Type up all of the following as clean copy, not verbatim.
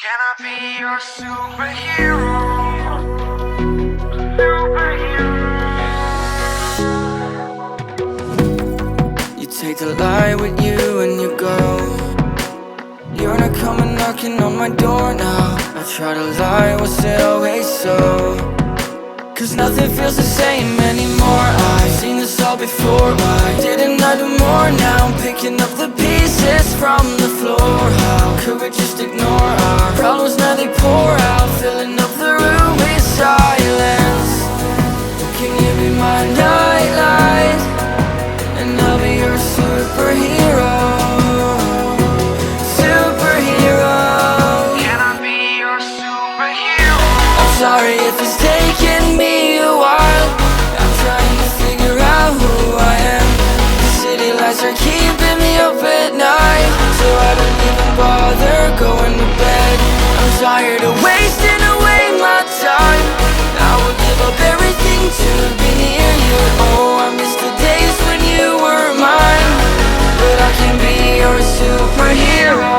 Can I be your superhero? Superhero. You take the light with you and you go. You're not coming knocking on my door now. I try to lie, was it always so? Cause nothing feels the same anymore. I've seen this all before. Why didn't I do more? Now I'm picking up the pieces from the floor. How could we just ignore our problems? Now they pour out, filling up the room with silence. Can you be my nightlight? And I'll be your superhero. Superhero. Can I be your superhero? I'm sorry if it's taking me a while. I'm trying to figure out who I am. The city lights are keeping me up at night, so I don't even bother going to bed. I'm tired of wasting away my time. I would give up everything to be near you. Oh, I miss the days when you were mine, but I can be your superhero.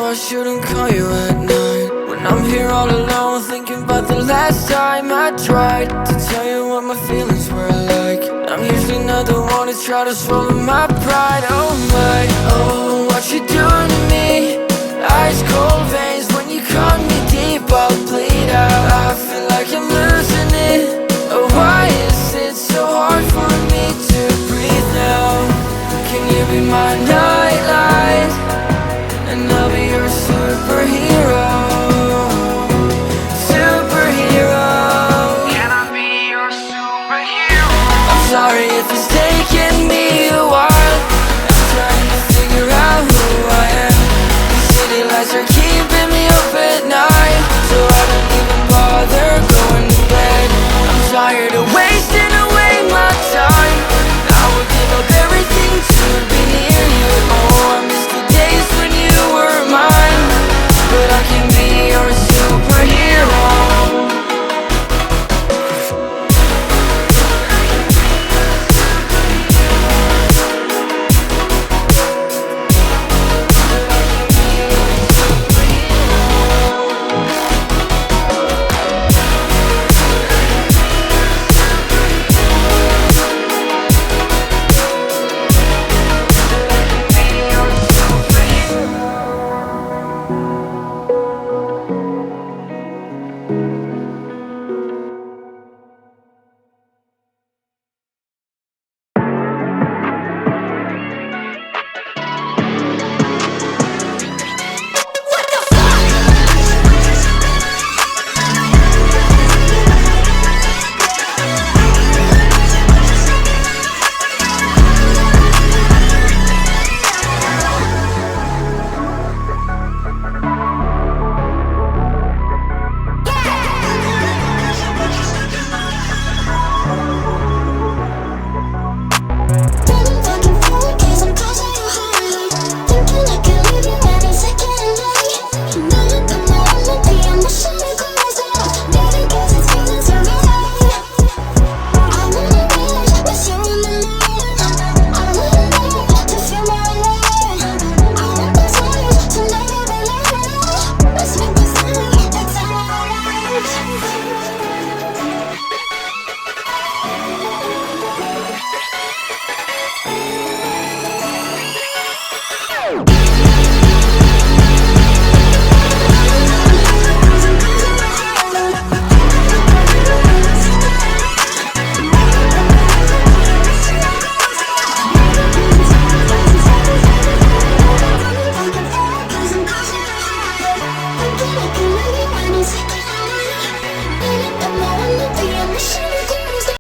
I shouldn't call you at night when I'm here all alone, thinking about the last time I tried to tell you what my feelings were like. I'm usually not the one to try to swallow my pride. Oh my, oh, what you doing to me? Ice cold veins, when you cut me deep, I'll bleed out. I feel like I'm losing it. Oh, why is it so hard for me to breathe now? Can you be my